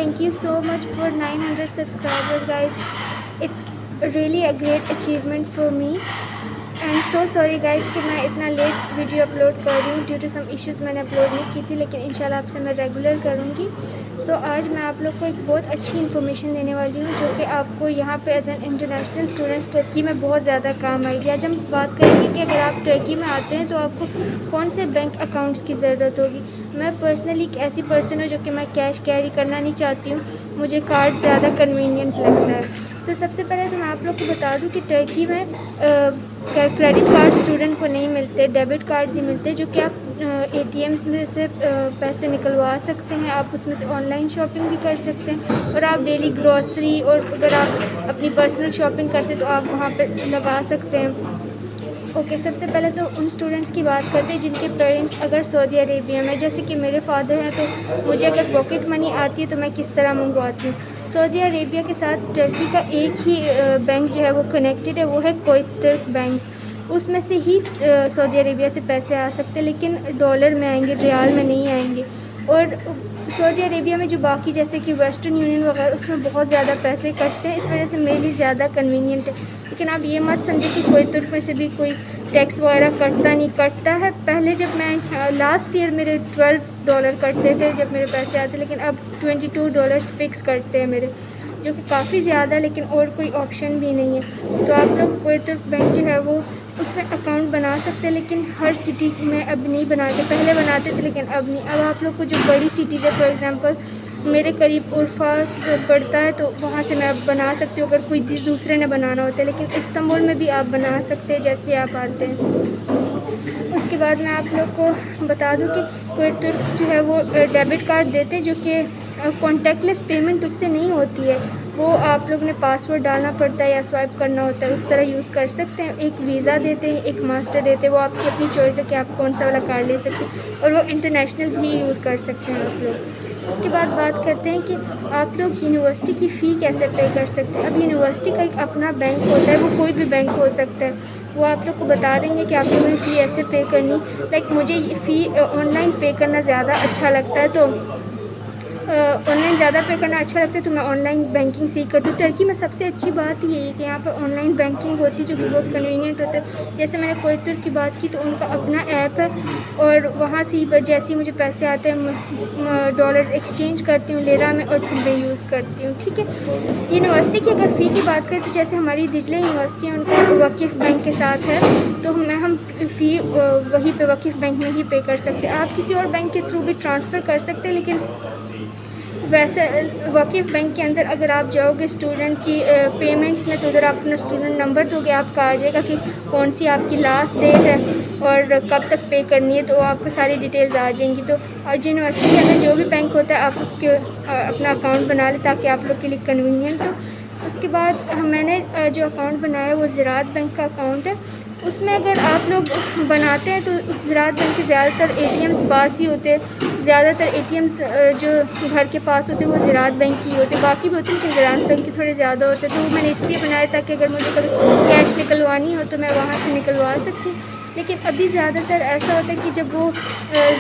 Thank you so much for 900 subscribers, guys. It's really a great achievement for me. And so sorry guys कि मैं इतना late video upload कर रही हूँ due to some issues मैंने upload नहीं की थी, लेकिन इंशाल्लाह आपसे मैं रेगुलर करूँगी। सो आज मैं आप लोग को एक बहुत अच्छी इन्फॉर्मेशन देने वाली हूँ जो कि आपको यहाँ पे as an international students Turkey में बहुत ज़्यादा काम आएगी। आज हम बात करेंगे कि अगर आप टर्की में आते हैं तो आपको कौन से बैंक अकाउंट्स की ज़रूरत होगी। मैं पर्सनली एक ऐसी पर्सन हूँ जो कि मैं कैश कैरी करना नहीं चाहती हूँ, मुझे कार्ड ज़्यादा कन्वीनियंट लगता है। सो सबसे पहले तो मैं आप लोग को बता दूं कि टर्की में क्रेडिट कार्ड स्टूडेंट को नहीं मिलते, डेबिट कार्ड्स ही मिलते हैं जो कि आप एटीएम्स में से पैसे निकलवा सकते हैं। आप उसमें से ऑनलाइन शॉपिंग भी कर सकते हैं और आप डेली ग्रॉसरी और अगर आप अपनी पर्सनल शॉपिंग करते हैं तो आप वहाँ पर लगा सकते हैं। ओके, सबसे पहले तो उन स्टूडेंट्स की बात करते हैं जिनके पेरेंट्स अगर सऊदी अरेबिया में, जैसे कि मेरे फादर हैं, तो मुझे अगर पॉकेट मनी आती है तो मैं किस तरह मंगवाती हूँ। सऊदी अरेबिया के साथ टर्की का एक ही बैंक जो है वो कनेक्टेड है, वो है कोइट तुर्क बैंक। उसमें से ही सऊदी अरेबिया से पैसे आ सकते हैं, लेकिन डॉलर में आएंगे, रियाल में नहीं आएंगे। और सऊदी अरेबिया में जो बाकी जैसे कि वेस्टर्न यूनियन वगैरह उसमें बहुत ज़्यादा पैसे कटते हैं, इस वजह से मेरे लिए ज़्यादा कन्वीनियंट है। लेकिन आप ये मत समझे कि कोई तुर्क में से भी कोई टैक्स वगैरह कटता नहीं, कटता है। पहले जब मैं लास्ट ईयर मेरे $12 कटते थे जब मेरे पैसे आते, लेकिन अब $22 फ़िक्स कटते हैं मेरे, जो कि काफ़ी ज़्यादा, लेकिन और कोई ऑप्शन भी नहीं है। तो आप लोग कोई तुर्क बैंक जो है वो उसमें अकाउंट बना सकते हैं, लेकिन हर सिटी में अब नहीं बनाते। पहले बनाते थे लेकिन अब नहीं। अब आप लोग को जो बड़ी सिटीज़ है, फॉर एग्ज़ाम्पल मेरे करीब उर्फा पड़ता है तो वहाँ से मैं अब बना सकती हूँ अगर कोई दूसरे ने बनाना होता है, लेकिन इस्तांबुल में भी आप बना सकते हैं जैसे आप आते हैं। उसके बाद मैं आप लोग को बता दूँ कि कोई तुर्क जो है वो डेबिट कार्ड देते हैं जो कि कॉन्टैक्टलेस पेमेंट उससे नहीं होती है, वो आप लोग ने पासवर्ड डालना पड़ता है या स्वाइप करना होता है, उस तरह यूज़ कर सकते हैं। एक वीज़ा देते हैं, एक मास्टर देते हैं, वो आपकी अपनी चॉइस है कि आप कौन सा वाला कार्ड ले सकते हैं, और वो इंटरनेशनल भी यूज़ कर सकते हैं आप लोग। उसके बाद बात करते हैं कि आप लोग यूनिवर्सिटी की फ़ी कैसे पे कर सकते हैं। अब यूनिवर्सिटी का एक अपना बैंक होता है, वो कोई भी बैंक हो सकता है, वो आप लोग को बता देंगे कि आप लोगों ने फ़ी ऐसे पे करनी। लाइक मुझे ये फ़ी ऑनलाइन पे करना ज़्यादा अच्छा लगता है, तो ऑनलाइन ज़्यादा पे करना अच्छा लगता है, तो मैं ऑनलाइन बैंकिंग सीख करती हूँ। टर्की में सबसे अच्छी बात यही है कि यहाँ पर ऑनलाइन बैंकिंग होती है जो कि बहुत कन्वीनियंट होता है। जैसे मैंने कोइट तुर्क की बात की तो उनका अपना ऐप है और वहाँ से ही जैसे ही मुझे पैसे आते हैं डॉलर एक्सचेंज करती हूँ लेरा में और फिर मैं यूज़ करती हूँ। ठीक है, यूनिवर्सिटी की अगर फ़ी की बात करें तो जैसे हमारी दिजले यूनिवर्सिटी है उनका वकीफ़ बैंक के साथ है, तो हम फ़ी वहीं पे वकीफ़ बैंक में ही पे कर सकते हैं। आप किसी और बैंक के थ्रू भी ट्रांसफ़र कर सकते हैं, लेकिन वैसे वकीफ़ बैंक के अंदर अगर आप जाओगे स्टूडेंट की पेमेंट्स में, तो उधर आप अपना स्टूडेंट नंबर दोगे, आपका आ जाएगा कि कौन सी आपकी लास्ट डेट है और कब तक पे करनी है, तो आपको सारी डिटेल्स आ जाएंगी। तो यूनिवर्सिटी के अंदर जो भी बैंक होता है आप उसके अपना अकाउंट बना लें ताकि आप लोग के लिए कन्वीनियंट हो। उसके बाद मैंने जो अकाउंट बनाया है वो ज़राअत बैंक का अकाउंट है। उसमें अगर आप लोग बनाते हैं तो ज़राअत बैंक के ज़्यादातर एटीएम्स पास ही होते हैं, ज़्यादातर एटीएम्स जो घर के पास होते हैं वो ज़राअत बैंक की होते हैं, बाकी भी होते हैं लेकिन ज़राअत बैंक के थोड़े ज़्यादा होते हैं। तो वो मैंने इसलिए बनाया ताकि अगर मुझे कभी कैश निकलवानी हो तो मैं वहाँ से निकलवा सकती हूँ। लेकिन अभी ज़्यादातर ऐसा होता है कि जब वो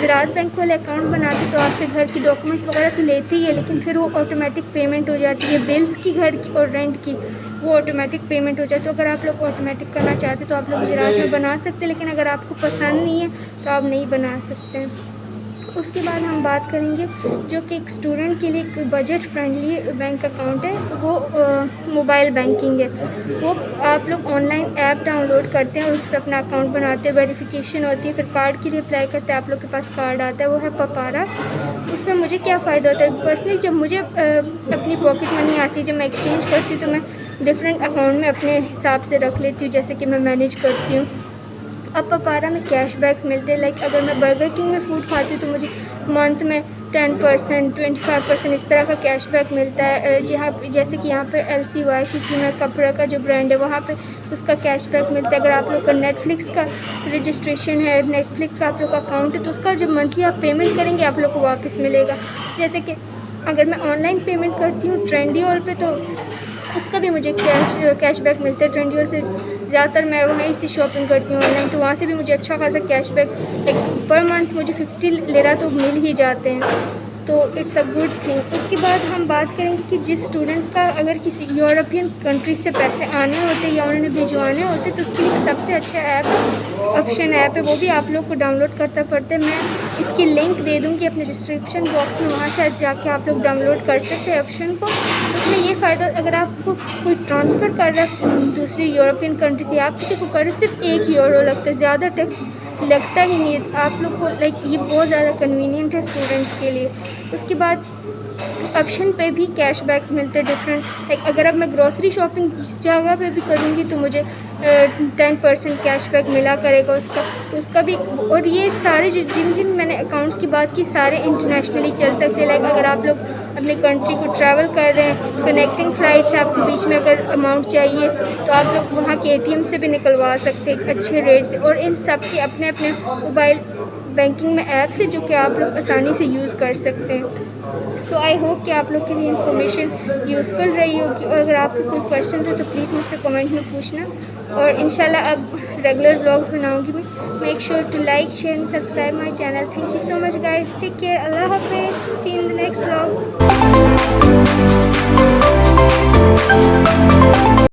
ज़राअत बैंक वाले अकाउंट बनाते तो आपसे घर की डॉक्यूमेंट्स वगैरह तो लेते ही है, लेकिन फिर वो ऑटोमेटिक पेमेंट हो जाती है बिल्स की, घर की और रेंट की, वो ऑटोमेटिक पेमेंट हो जाए। तो अगर आप लोग ऑटोमेटिक करना चाहते तो आप लोग ज़राअत में बना सकते हैं, लेकिन अगर आपको पसंद नहीं है तो आप नहीं बना सकते हैं। उसके बाद हम बात करेंगे जो कि एक स्टूडेंट के लिए एक बजट फ्रेंडली बैंक अकाउंट है, वो मोबाइल बैंकिंग है। वो आप लोग ऑनलाइन ऐप डाउनलोड करते हैं और उस पर अपना अकाउंट बनाते हैं, वेरिफिकेशन होती है, फिर कार्ड की अप्लाई करते हैं, आप लोग के पास कार्ड आता है, वो है पपारा। उसमें मुझे क्या फ़ायदा होता है पर्सनली, जब मुझे अपनी पॉकेट मनी आती है, जब मैं एक्सचेंज करती हूँ तो मैं डिफरेंट अकाउंट में अपने हिसाब से रख लेती हूँ, जैसे कि मैं मैनेज करती हूँ। अब पपारा में कैशबैक्स मिलते हैं। लाइक अगर मैं बर्गर किंग में फ़ूड खाती हूँ तो मुझे मंथ में 10%, 25% इस तरह का कैशबैक मिलता है। जैसे कि यहाँ पे LCY की मैं कपड़ा का जो ब्रांड है वहाँ पे उसका कैशबैक मिलता है। अगर आप लोग का नेटफ्लिक्स का रजिस्ट्रेशन है, नेटफ्लिक्स का आप लोग का अकाउंट है, तो उसका जब मंथली आप पेमेंट करेंगे आप लोग को वापस मिलेगा। जैसे कि अगर मैं ऑनलाइन पेमेंट करती हूँ ट्रेंडीऑल पे तो उसका भी मुझे कैशबैक मिलता है। ट्रेंडीऑल से ज़्यादातर मैं वहीं से शॉपिंग करती हूँ ऑनलाइन, तो वहाँ से भी मुझे अच्छा खासा कैशबैक, एक पर मंथ मुझे 50 लिरा तो मिल ही जाते हैं। तो इट्स अ गुड थिंग। उसके बाद हम बात करेंगे कि जिस स्टूडेंट्स का अगर किसी यूरोपियन कंट्री से पैसे आने होते या उन्होंने भिजवाने होते तो उसके लिए सबसे अच्छा ऑप्शन ऐप है, वो भी आप लोग को डाउनलोड करना पड़ता है। मैं इसकी लिंक दे दूँगी अपने डिस्क्रिप्शन बॉक्स में, वहाँ से जाके आप लोग डाउनलोड कर सकते हैं ऑप्शन को। उसमें ये फ़ायदा, अगर आपको कोई ट्रांसफ़र कर रहा है दूसरी यूरोपियन कंट्री से, आप किसी को कर रहे सिर्फ €1 लगता है, ज़्यादा टैक्स लगता ही नहीं है आप लोग को। लाइक ये बहुत ज़्यादा कन्वीनियंट है स्टूडेंट्स के लिए। उसके बाद ऑप्शन पे भी कैशबैक्स मिलते हैं डिफरेंट। लाइक अगर अब मैं ग्रॉसरी शॉपिंग जिस जगह पे भी करूँगी तो मुझे 10% कैशबैक मिला करेगा उसका, तो उसका भी। और ये सारे जिन जिन मैंने अकाउंट्स की बात की सारे इंटरनेशनली चल सकते हैं। लाइक अगर आप लोग अपने कंट्री को ट्रैवल कर रहे हैं, कनेक्टिंग फ़्लाइट से आपको बीच में अगर अमाउंट चाहिए तो आप लोग वहाँ के ATM से भी निकलवा सकते हैं अच्छे रेट से। और इन सब के अपने अपने मोबाइल बैंकिंग में ऐप्स है जो कि आप लोग आसानी से यूज़ कर सकते हैं। सो आई होप कि आप लोग के लिए इन्फॉर्मेशन यूज़फुल रही होगी। और अगर आपको कोई क्वेश्चन है तो प्लीज़ मुझसे कमेंट में पूछना। और इंशाल्लाह अब रेगुलर व्लॉग्स बनाऊंगी मैं। Make sure to like, share and subscribe my channel. Thank you so much guys, take care, अल्लाह हाफिज़, see in the next vlog.